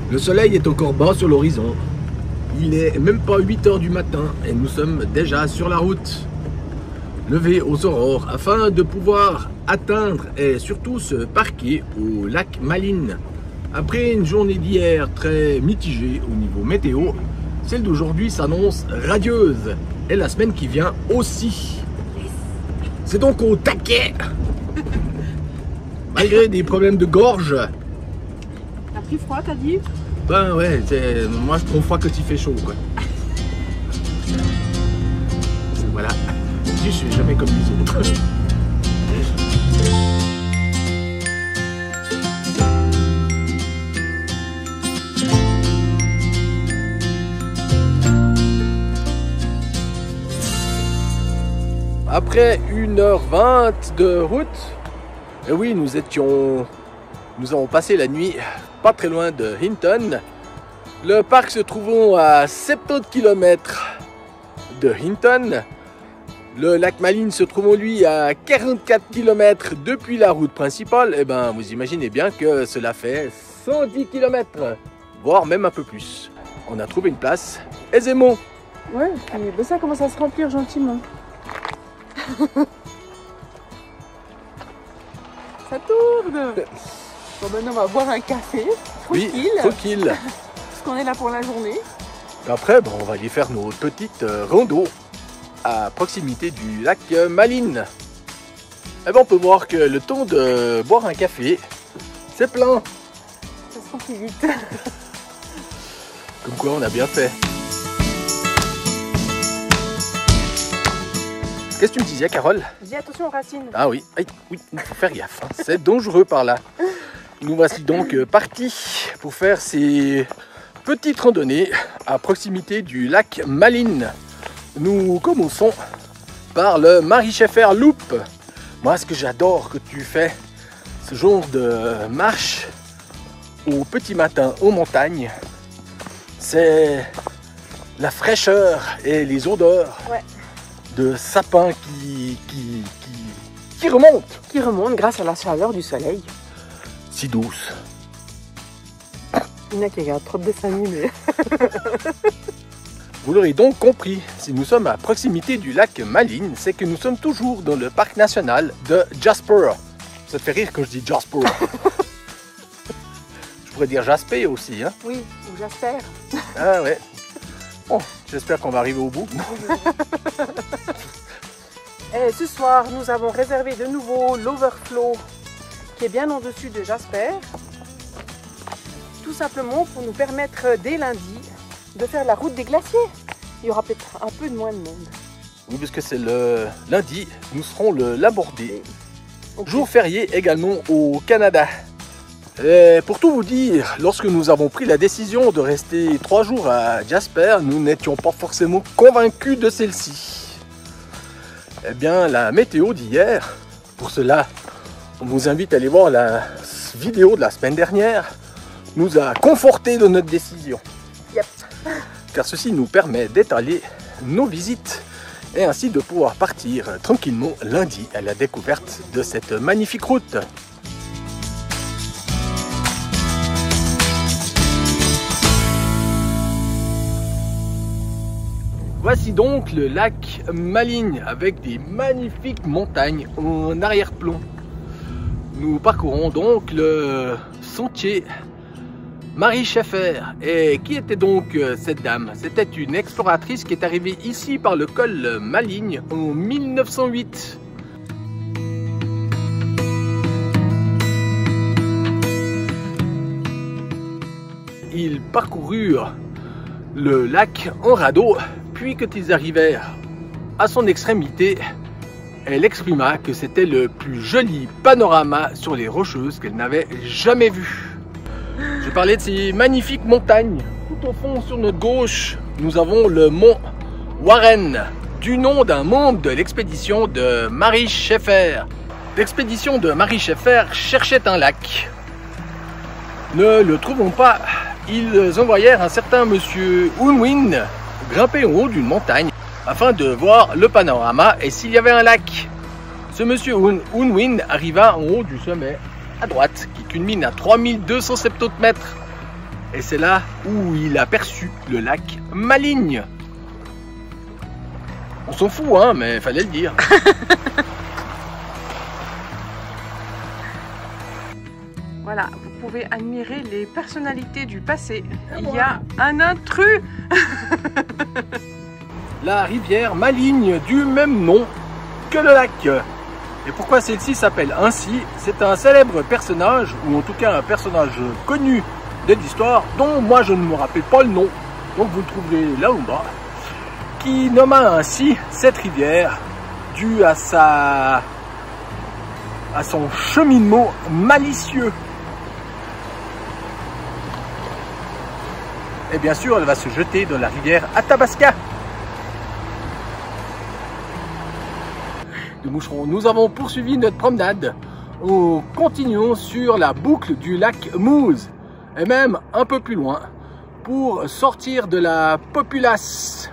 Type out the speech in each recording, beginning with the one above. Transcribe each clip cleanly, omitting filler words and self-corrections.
Le soleil est encore bas sur l'horizon. Il n'est même pas 8 h du matin et nous sommes déjà sur la route. Levé aux aurores afin de pouvoir atteindre et surtout se parquer au lac Malines. Après une journée d'hier très mitigée au niveau météo, celle d'aujourd'hui s'annonce radieuse et la semaine qui vient aussi. C'est donc au taquet. Malgré des problèmes de gorge. T'as pris froid, t'as dit? Ben ouais, moi je prends froid quand il fait chaud quoi. Voilà, je suis jamais comme les autres. Après 1 h 20 de route, et oui, nous avons passé la nuit pas très loin de Hinton. Le parc se trouvant à 70 km de Hinton. Le lac Malines se trouvant lui à 44 km depuis la route principale. Et ben, vous imaginez bien que cela fait 110 km, voire même un peu plus. On a trouvé une place aisément. Ouais, mais ça commence à se remplir gentiment. Ça tourne. Bon, maintenant on va boire un café, tranquille. Oui, tranquille. Parce qu'on est là pour la journée. Après, bon, on va aller faire nos petites randos à proximité du lac Malines. Et ben, on peut voir que le temps de boire un café, c'est plein. Ça se remplit vite. Comme quoi, on a bien fait. Qu'est-ce que tu me disais, Carole? Je dis attention aux racines. Ah oui, oui, il faut faire gaffe. Hein. C'est dangereux par là. Nous voici donc partis pour faire ces petites randonnées à proximité du lac Malines. Nous commençons par le Mary-Scheffer Loop. Moi, ce que j'adore que tu fais, ce genre de marche au petit matin en montagne, c'est la fraîcheur et les odeurs. Ouais. De sapins qui remontent. Qui remontent grâce à la chaleur du soleil. Si douce. Il y en a qui regardent trop de dessins animés. Vous l'aurez donc compris, si nous sommes à proximité du lac Malines, c'est que nous sommes toujours dans le parc national de Jasper. Ça te fait rire quand je dis Jasper. Je pourrais dire Jasper aussi. Hein? Oui, ou Jasper. Ah ouais. Bon, j'espère qu'on va arriver au bout. Et ce soir, nous avons réservé de nouveau l'Overflow qui est bien en dessus de Jasper. Tout simplement pour nous permettre dès lundi de faire la route des glaciers. Il y aura peut-être un peu de moins de monde. Oui, parce que c'est le lundi, nous serons le Labor Day. Okay. Jour férié également au Canada. Et pour tout vous dire, lorsque nous avons pris la décision de rester 3 jours à Jasper, nous n'étions pas forcément convaincus de celle-ci. Eh bien, la météo d'hier, pour cela, on vous invite à aller voir la vidéo de la semaine dernière, nous a conforté de notre décision. Yep. Car ceci nous permet d'étaler nos visites et ainsi de pouvoir partir tranquillement lundi à la découverte de cette magnifique route. Voici donc le lac Malines avec des magnifiques montagnes en arrière-plan. Nous parcourons donc le sentier Mary-Scheffer. Et qui était donc cette dame? C'était une exploratrice qui est arrivée ici par le col Malines en 1908. Ils parcoururent le lac en radeau. Puis quand ils arrivèrent à son extrémité, elle exprima que c'était le plus joli panorama sur les Rocheuses qu'elle n'avait jamais vu. Je parlais de ces magnifiques montagnes. Tout au fond sur notre gauche, nous avons le mont Warren, du nom d'un membre de l'expédition de Mary-Scheffer. L'expédition de Mary-Scheffer cherchait un lac. Ne le trouvant pas, ils envoyèrent un certain monsieur Unwin grimper en haut d'une montagne afin de voir le panorama et s'il y avait un lac. Ce monsieur Unwin arriva en haut du sommet à droite qui culmine à 3270 mètres. Et c'est là où il a aperçu le lac Maligne. On s'en fout, hein, mais fallait le dire. Voilà, vous pouvez admirer les personnalités du passé. Il y a un intrus. La rivière Maligne du même nom que le lac. Et pourquoi celle-ci s'appelle ainsi? C'est un célèbre personnage, ou en tout cas un personnage connu de l'histoire, dont moi je ne me rappelle pas le nom, donc vous le trouverez là ou bas, qui nomma ainsi cette rivière dû à son cheminement malicieux. Et bien sûr, elle va se jeter dans la rivière Athabasca. De Moucheron, nous avons poursuivi notre promenade. Nous continuons sur la boucle du lac Mouze, et même un peu plus loin, pour sortir de la populace.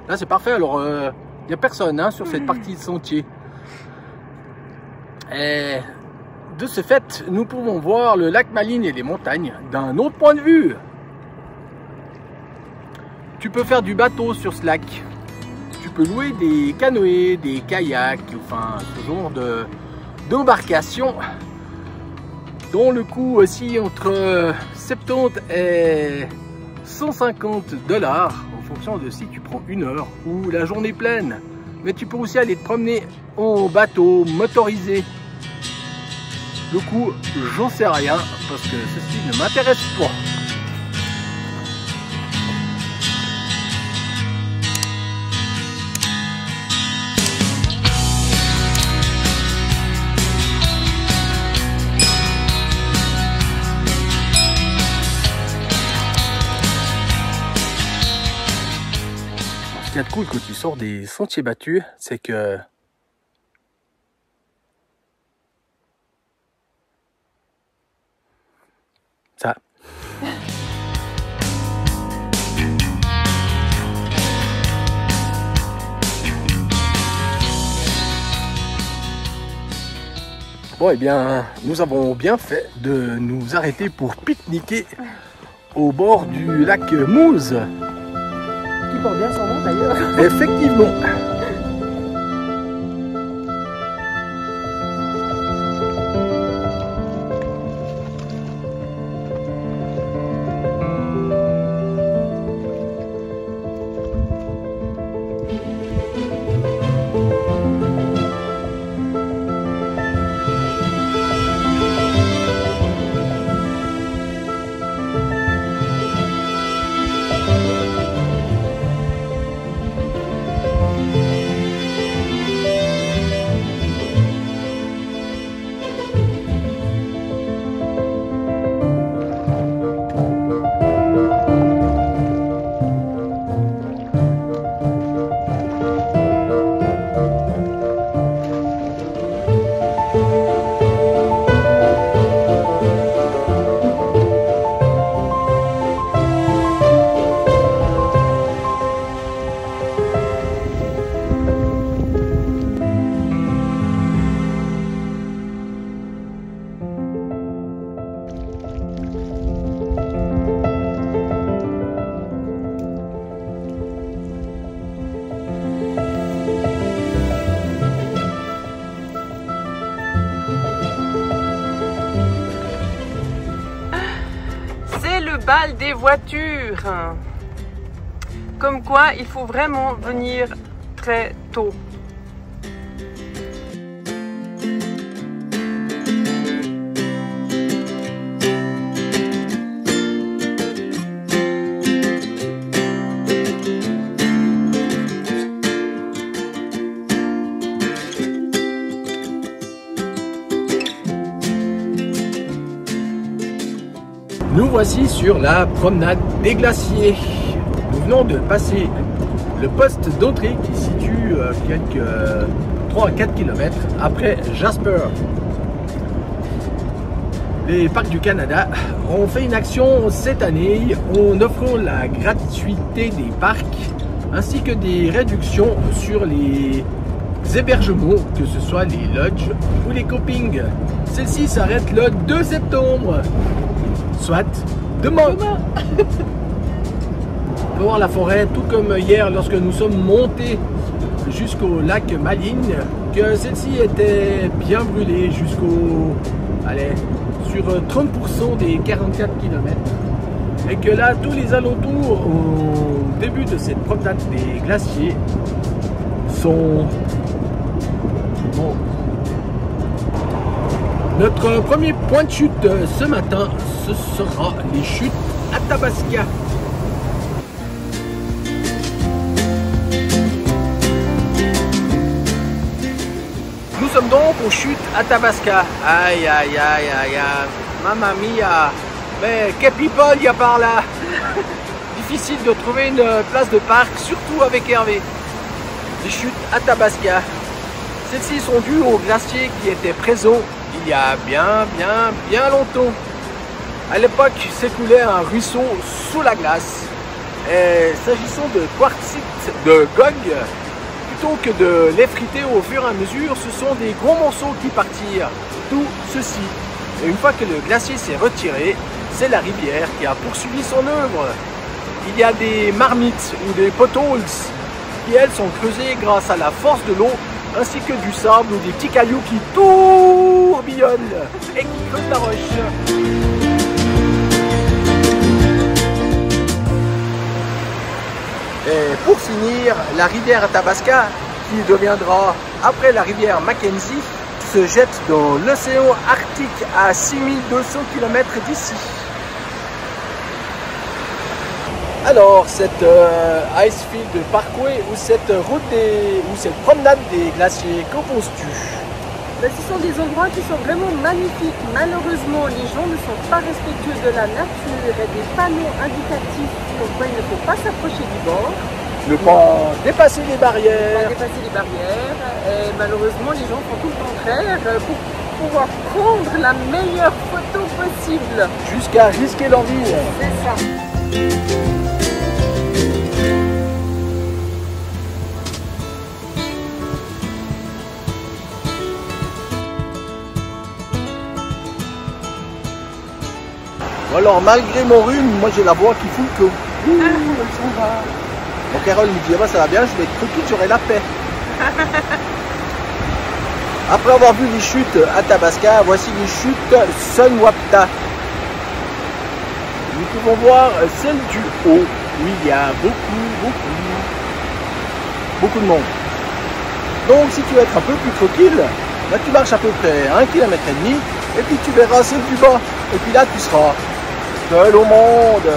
Là, c'est parfait. Alors, il n'y a personne hein, sur cette partie de sentier. Et de ce fait, nous pouvons voir le lac Maligne et les montagnes d'un autre point de vue. Tu peux faire du bateau sur ce lac. Tu peux louer des canoës, des kayaks, enfin ce genre d'embarcation dont le coût aussi entre 70 et 150 $ en fonction de si tu prends une heure ou la journée pleine. Mais tu peux aussi aller te promener en bateau motorisé. Le coût, j'en sais rien parce que ceci ne m'intéresse pas. Ce qui est cool quand tu sors des sentiers battus, c'est que ça. Bon, eh bien, nous avons bien fait de nous arrêter pour pique-niquer au bord du lac Mouze. Qui porte bien son nom d'ailleurs. Effectivement. Bal des voitures. Comme quoi, il faut vraiment venir très tôt. Nous voici sur la promenade des glaciers. Nous venons de passer le poste d'entrée qui se situe quelques 3 à 4 km après Jasper. Les Parcs du Canada ont fait une action cette année en offrant la gratuité des parcs ainsi que des réductions sur les hébergements, que ce soit les lodges ou les campings. Celle-ci s'arrête le 2 septembre. Soit, demain. On peut voir la forêt, tout comme hier lorsque nous sommes montés jusqu'au lac Maligne, que celle-ci était bien brûlée jusqu'au, allez, sur 30% des 44 km. Et que là, tous les alentours au début de cette promenade des glaciers sont morts. Notre premier point de chute ce matin, ce sera les chutes Athabasca. Nous sommes donc aux chutes Athabasca. Aïe aïe aïe aïe aïe, mamma mia. Mais que people il y a par là. Difficile de trouver une place de parc, surtout avec Hervé. Les chutes Athabasca. Celles-ci sont dues au glacier qui était présent il y a bien longtemps. À l'époque s'écoulait un ruisseau sous la glace. Et s'agissant de quartzite de Gog, plutôt que de l'effriter au fur et à mesure, ce sont des gros morceaux qui partirent. Tout ceci. Et une fois que le glacier s'est retiré, c'est la rivière qui a poursuivi son œuvre. Il y a des marmites ou des potholes qui, elles, sont creusées grâce à la force de l'eau, ainsi que du sable ou des petits cailloux qui tourbillonnent et qui creusent la roche. Et pour finir, la rivière Athabasca, qui deviendra après la rivière Mackenzie, se jette dans l'océan Arctique à 6200 km d'ici. Alors, cette Icefield Parkway ou cette route ou cette promenade des glaciers, qu'en penses-tu? Ce sont des endroits qui sont vraiment magnifiques. Malheureusement, les gens ne sont pas respectueux de la nature et des panneaux indicatifs comme quoi il ne faut pas s'approcher du bord. Ne pas dépasser les barrières. Ne pas dépasser les barrières. Et malheureusement, les gens font tout le contraire pour pouvoir prendre la meilleure photo possible. Jusqu'à risquer leur vie. C'est ça. Alors, malgré mon rhume, moi j'ai la voix qui fout le coup. Bon, Carole me dit, ah bah, ça va bien, je vais être tranquille, j'aurai la paix. Après avoir vu les chutes Athabasca, voici les chutes Sunwapta. Nous pouvons voir celle du haut, où il y a beaucoup de monde. Donc si tu veux être un peu plus tranquille, là, tu marches à peu près 1,5 km et puis tu verras celle du bas. Et puis là tu seras seul au monde.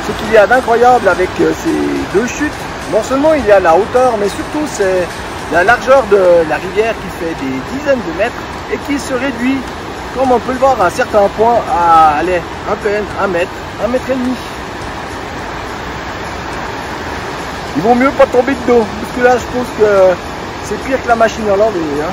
Ce qu'il y a d'incroyable avec ces deux chutes, non seulement il y a la hauteur, mais surtout c'est la largeur de la rivière qui fait des dizaines de mètres et qui se réduit, comme on peut le voir à un certain point, à aller à peine 1 mètre, 1,5 mètre. Il vaut mieux pas tomber dedans, parce que là je pense que c'est pire que la machine à laver. Hein.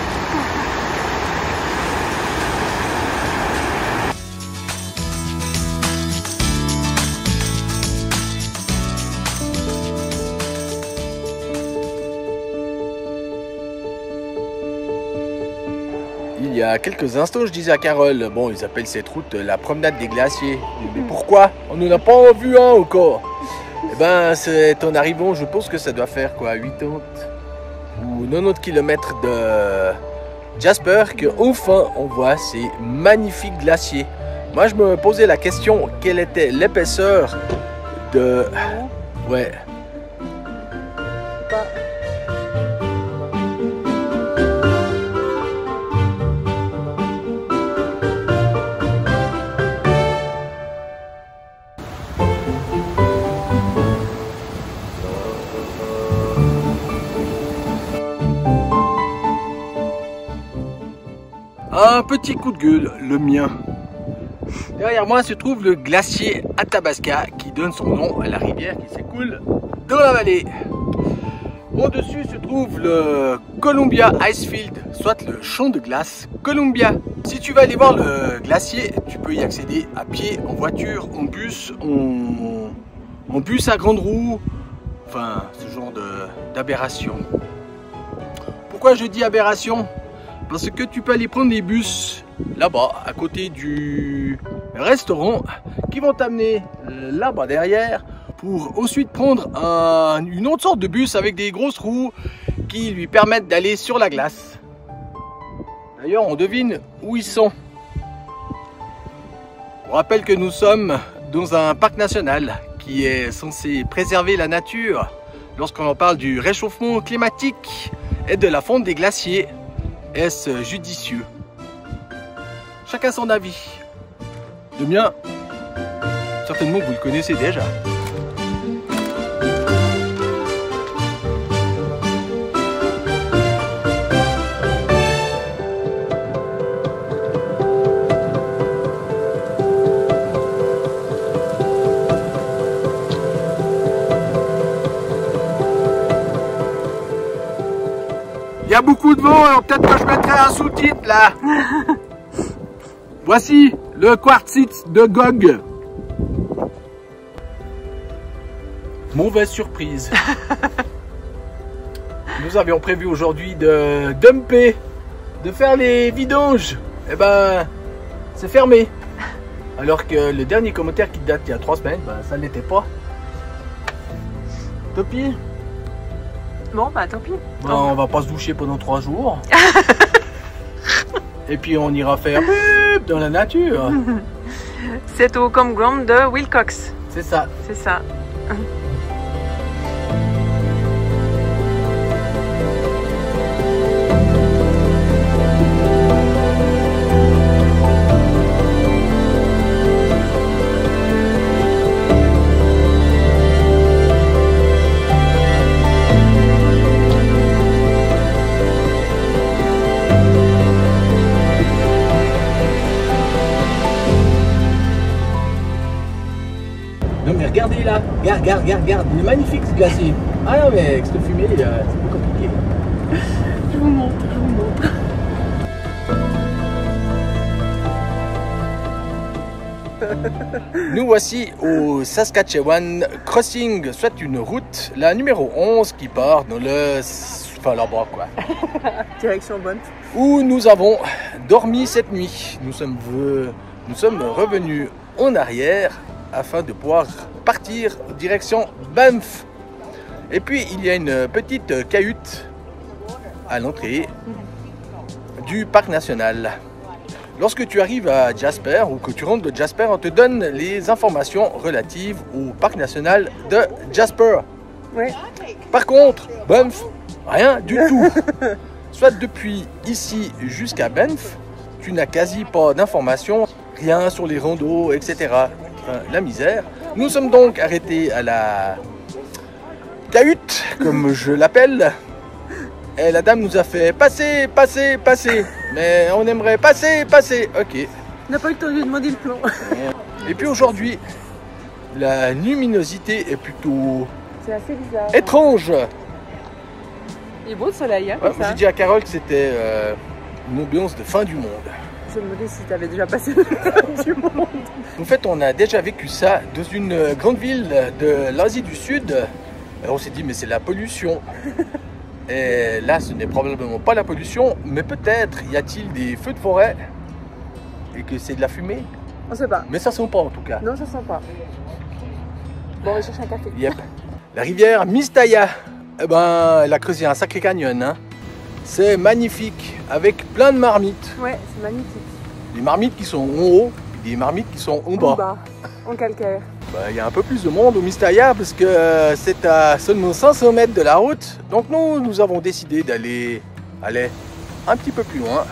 Il y a quelques instants, je disais à Carole, bon, ils appellent cette route la promenade des glaciers. Mais pourquoi? On n'en a pas vu un encore. Eh ben, c'est en arrivant, je pense que ça doit faire quoi, 80 ou 90 km de Jasper, que enfin on voit ces magnifiques glaciers. Moi, je me posais la question, quelle était l'épaisseur de... Ouais. Un petit coup de gueule, le mien. Derrière moi se trouve le glacier Athabasca qui donne son nom à la rivière qui s'écoule dans la vallée. Au-dessus se trouve le Columbia Icefield, soit le champ de glace Columbia. Si tu veux aller voir le glacier, tu peux y accéder à pied, en voiture, en bus, en bus à grande roue, enfin ce genre d'aberration. Pourquoi je dis aberration? Parce que tu peux aller prendre des bus là-bas, à côté du restaurant, qui vont t'amener là-bas derrière, pour ensuite prendre une autre sorte de bus avec des grosses roues qui lui permettent d'aller sur la glace. D'ailleurs, on devine où ils sont. On rappelle que nous sommes dans un parc national qui est censé préserver la nature lorsqu'on en parle du réchauffement climatique et de la fonte des glaciers. Est-ce judicieux? Chacun son avis. Le mien, certainement vous le connaissez déjà. Il y a beaucoup de vent, alors peut-être que je mettrai un sous-titre là. Voici le quartzite de Gog. Mauvaise surprise. Nous avions prévu aujourd'hui de dumper, de faire les vidanges. Eh ben, c'est fermé. Alors que le dernier commentaire qui date il y a 3 semaines, ben, ça ne l'était pas. Tant pis. Bon, bah tant pis. Ben, on va pas se doucher pendant 3 jours. Et puis on ira faire dans la nature. C'est au campground de Wilcox. C'est ça. C'est ça. Non mais regardez là, regarde, il est magnifique ce glacier. Ah non mais avec cette fumée, c'est plus compliqué. Je vous montre, je vous montre. Nous voici au Saskatchewan Crossing, soit une route, la numéro 11 qui part dans le... enfin là-bas quoi. Direction Banff. Où nous avons dormi cette nuit. Nous sommes revenus en arrière afin de pouvoir partir direction Banff. Et puis il y a une petite cahute à l'entrée du parc national. Lorsque tu arrives à Jasper ou que tu rentres de Jasper, on te donne les informations relatives au parc national de Jasper. Ouais. Par contre, Banff, rien du tout. Soit depuis ici jusqu'à Banff, tu n'as quasi pas d'informations, rien sur les randos, etc. Enfin, la misère. Nous sommes donc arrêtés à la cahute, comme je l'appelle. Et la dame nous a fait passer. Mais on aimerait passer. Ok. On n'a pas eu le temps de lui demander le plan. Et puis aujourd'hui, la luminosité est plutôt C'est assez bizarre. étrange. Il est beau le soleil, hein, Ouais, comme ça. j'ai dit à Carole que c'était une ambiance de fin du monde. Je me demandais si tu avais déjà passé le fin du monde. En fait, on a déjà vécu ça dans une grande ville de l'Asie du Sud. Alors, on s'est dit, mais c'est la pollution. Et là, ce n'est probablement pas la pollution, mais peut-être y a-t-il des feux de forêt et que c'est de la fumée. On sait pas. Mais ça sent pas en tout cas. Non, ça sent pas. Bon, on va chercher un café. Yep. La rivière Mistaya, eh ben, elle a creusé un sacré canyon. Hein. C'est magnifique, avec plein de marmites. Ouais, c'est magnifique. Des marmites qui sont en haut, et des marmites qui sont en bas. En bas, en calcaire. Il y a un peu plus de monde au Mistaya parce que c'est à seulement 500 mètres de la route. Donc nous avons décidé d'aller un petit peu plus loin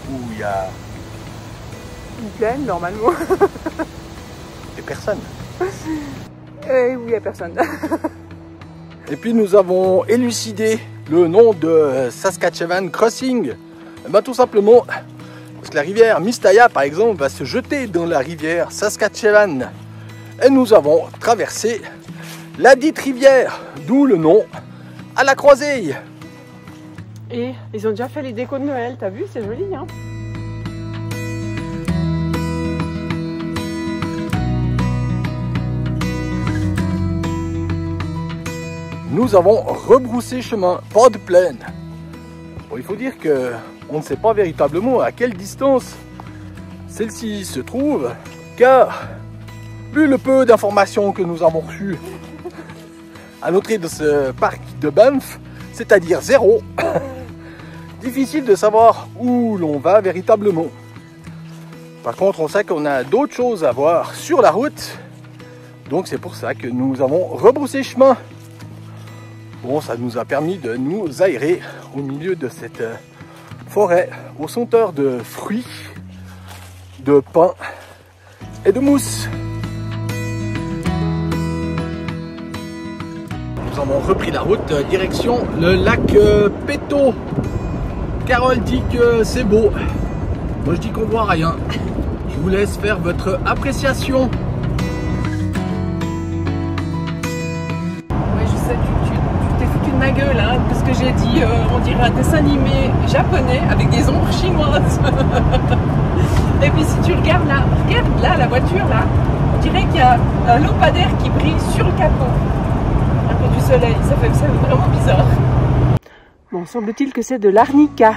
où il y a Une plaine, normalement. des personnes. Et où il n'y a personne. Et puis nous avons élucidé le nom de Saskatchewan Crossing. Tout simplement parce que la rivière Mistaya par exemple va se jeter dans la rivière Saskatchewan. Et nous avons traversé la dite rivière, d'où le nom à la croisée. Et ils ont déjà fait les décos de Noël, t'as vu, c'est joli, hein. Nous avons rebroussé chemin, pas de plaine. Bon, il faut dire que on ne sait pas véritablement à quelle distance celle-ci se trouve, car vu le peu d'informations que nous avons reçues à l'entrée de ce parc de Banff, c'est-à-dire 0, difficile de savoir où l'on va véritablement. Par contre, on sait qu'on a d'autres choses à voir sur la route, donc c'est pour ça que nous avons rebroussé chemin. Bon, ça nous a permis de nous aérer au milieu de cette forêt aux senteurs de fruits, de pain et de mousse. Nous avons repris la route direction le lac Peyto. Carole dit que c'est beau. Moi je dis qu'on voit rien. Je vous laisse faire votre appréciation. Oui, je sais, tu t'es foutu de ma gueule, hein, parce que j'ai dit, on dirait un dessin animé japonais avec des ombres chinoises. Et puis si tu regardes là, la voiture là, on dirait qu'il y a un lampadaire qui brille sur le capot. Un peu du soleil, ça fait vraiment bizarre. Bon, semble-t-il que c'est de l'arnica.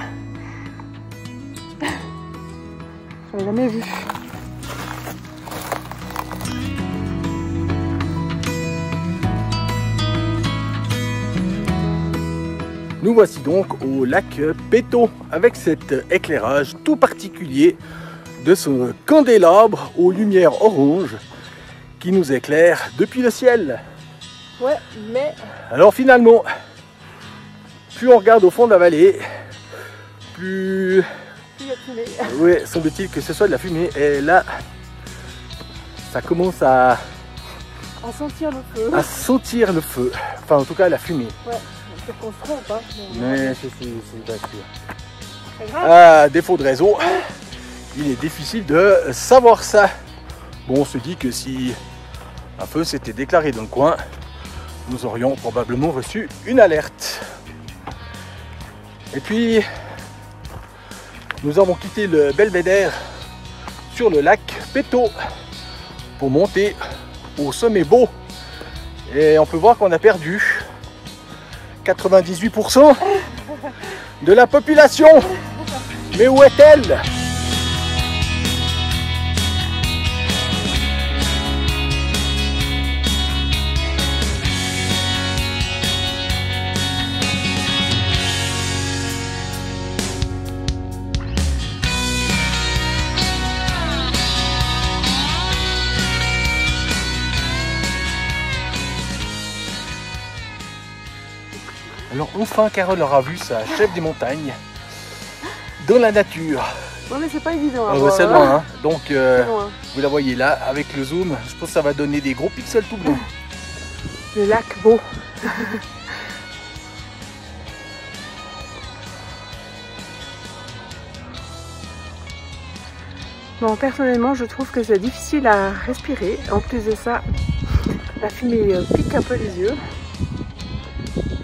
J'avais jamais vu. Nous voici donc au lac Peyto avec cet éclairage tout particulier de ce candélabre aux lumières oranges qui nous éclaire depuis le ciel. Ouais, mais... Alors finalement, plus on regarde au fond de la vallée, plus... il y a fumée. Oui, semble-t-il que ce soit de la fumée. Et là, ça commence à sentir le feu. À sentir le feu. Enfin, en tout cas, la fumée. Ouais, peut-être qu'on se trompe, hein. Mais c'est pas sûr. À défaut de réseau, il est difficile de savoir ça. Bon, on se dit que si un feu s'était déclaré dans le coin, nous aurions probablement reçu une alerte. Et puis, nous avons quitté le belvédère sur le lac Peyto pour monter au sommet beau. Et on peut voir qu'on a perdu 98% de la population. Mais où est-elle ? Alors enfin Carole aura vu sa chef des montagnes dans la nature. Ouais, mais c'est pas évident. Ouais, c'est loin, hein. Donc loin. vous la voyez là avec le zoom, je pense que ça va donner des gros pixels tout blancs. Le lac beau. Bon, personnellement, je trouve que c'est difficile à respirer. En plus de ça, la fumée pique un peu les yeux.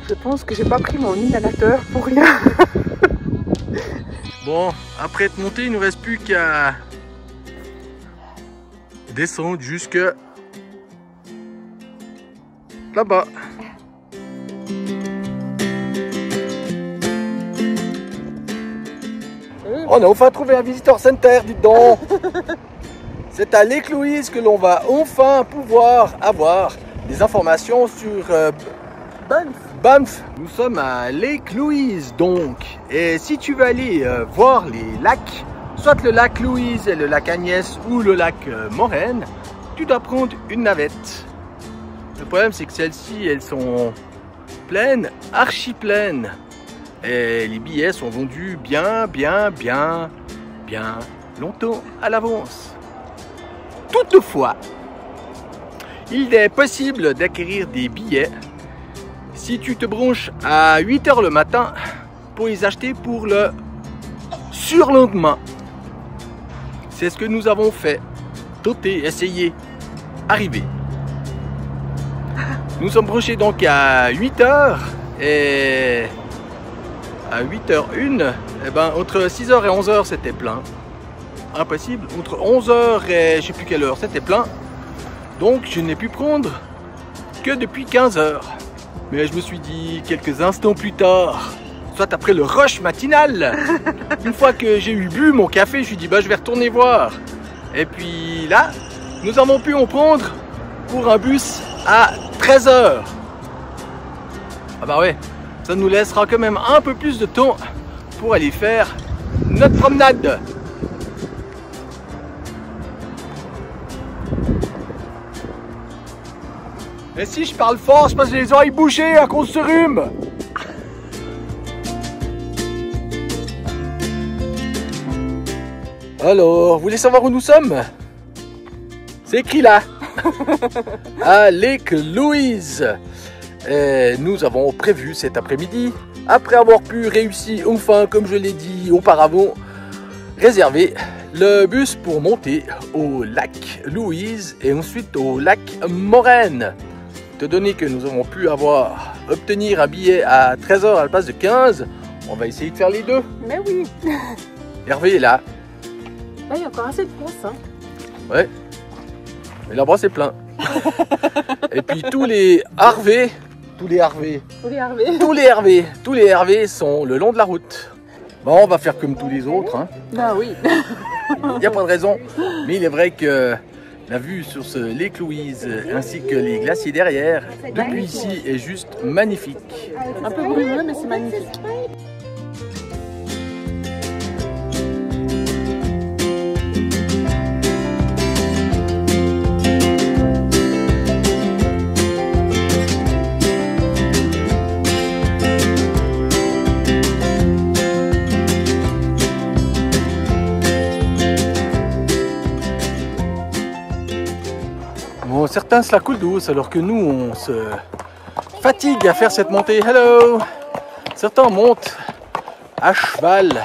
Je pense que j'ai pas pris mon inhalateur pour rien. Bon, après être monté, il ne nous reste plus qu'à descendre jusque là-bas. On a enfin trouvé un visitor center, dites donc. C'est à Lake Louise que l'on va enfin pouvoir avoir des informations sur Banff. Nous sommes à Lake Louise donc. Et si tu veux aller voir les lacs, soit le lac Louise et le lac Agnès ou le lac Moraine, tu dois prendre une navette. Le problème c'est que celles-ci, elles sont pleines, archi pleines. Et les billets sont vendus bien longtemps à l'avance. Toutefois, il est possible d'acquérir des billets si tu te branches à 8 h le matin pour les acheter pour le surlendemain. C'est ce que nous avons fait. Tenter, essayer, arriver. Nous sommes branchés donc à 8 h et à 8h01, eh ben, entre 6 h et 11 h c'était plein. Impossible. Entre 11 h et je sais plus quelle heure c'était plein. Donc je n'ai pu prendre que depuis 15 h. Mais je me suis dit quelques instants plus tard, soit après le rush matinal. Une fois que j'ai eu bu mon café, je me suis dit, bah, je vais retourner voir. Et puis là, nous avons pu en prendre pour un bus à 13 h. Ah bah ouais, ça nous laissera quand même un peu plus de temps pour aller faire notre promenade. Et si je parle fort, c'est parce que j'ai les oreilles bouchées à cause de ce rhume. Alors, vous voulez savoir où nous sommes? C'est écrit là. À Lake Louise. Et nous avons prévu cet après-midi, après avoir pu réussir enfin, comme je l'ai dit auparavant, réserver le bus pour monter au lac Louise et ensuite au lac Moraine. Étant donné que nous avons pu obtenir un billet à 13 h à la place de 15, on va essayer de faire les deux. Mais oui. Hervé est là. Là, il y a encore assez de place. Hein. Ouais. Mais là-bas, c'est plein. Et puis tous les Harvey sont le long de la route. Bon, on va faire comme tous les autres. Hein. Bah oui. Il n'y a pas de raison. Mais il est vrai que la vue sur ce Lake Louise ainsi que les glaciers derrière, depuis ici, est juste magnifique. Un peu brumeux, mais c'est magnifique. Bon, certains se la coulent douce alors que nous on se fatigue à faire cette montée. Hello! Certains montent à cheval.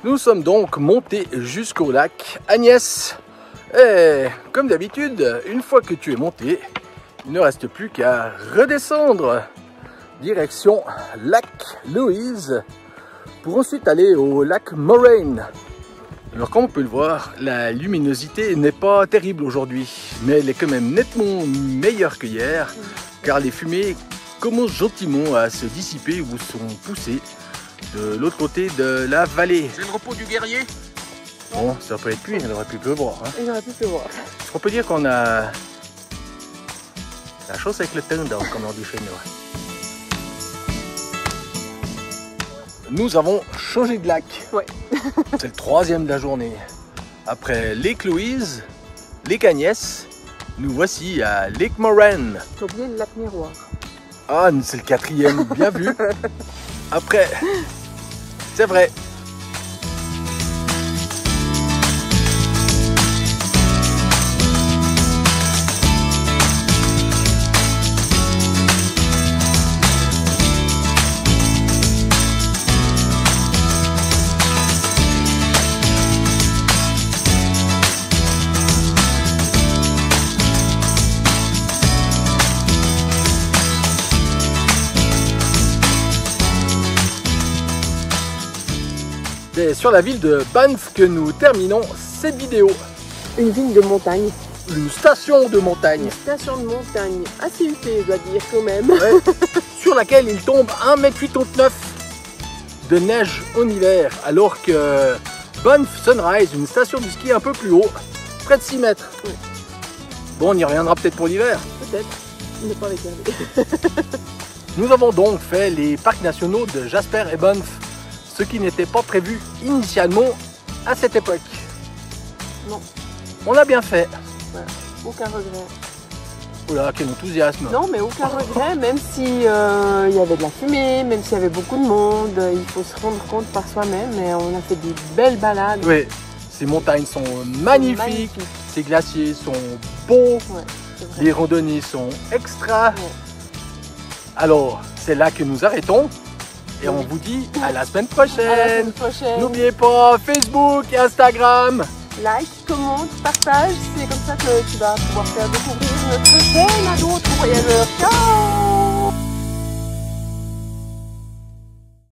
Nous sommes donc montés jusqu'au lac. Agnès, et comme d'habitude, une fois que tu es monté, il ne reste plus qu'à redescendre direction lac Louise pour ensuite aller au lac Moraine. Alors comme on peut le voir, la luminosité n'est pas terrible aujourd'hui, mais elle est quand même nettement meilleure que hier, car les fumées commencent gentiment à se dissiper ou sont poussées de l'autre côté de la vallée. C'est le repos du guerrier. Bon, ça peut être pluie, il aurait pu pleuvoir. Hein. Il aurait pu pleuvoir. On peut dire qu'on a la chance avec le tendon, comme on dit chez nous. Nous avons changé de lac. Ouais. C'est le troisième de la journée. Après Lake Louise, Lake Agnès, nous voici à Lake Moraine. T'as oublié le lac Miroir. Ah, c'est le quatrième, bien vu. Après, c'est vrai. C'est sur la ville de Banff que nous terminons cette vidéo. Une ville de montagne. Une station de montagne. Une station de montagne. Assez huppée, je dois dire, quand même. Ouais, sur laquelle il tombe 1,89 m de neige en hiver. Alors que Banff Sunrise, une station de ski un peu plus haut, près de 6 mètres. Ouais. Bon, on y reviendra peut-être pour l'hiver. Peut-être. Il n'est pas avec Hervé. Nous avons donc fait les parcs nationaux de Jasper et Banff, ce qui n'était pas prévu initialement à cette époque. Non. On l'a bien fait. Voilà. Aucun regret. Oula, quel enthousiasme. Non, mais aucun regret, même si il y avait de la fumée, même s'il y avait beaucoup de monde, il faut se rendre compte par soi-même, mais on a fait des belles balades. Oui, ces montagnes sont magnifiques, ces glaciers sont beaux, Ouais, c'est vrai. les randonnées sont extra. Ouais. Alors, c'est là que nous arrêtons et on Oui. vous dit à la semaine À la semaine prochaine. prochaine. N'oubliez pas Facebook et Instagram. Like, commente, partage, c'est comme ça que tu vas pouvoir faire découvrir notre chaîne à d'autres voyageurs. Ciao!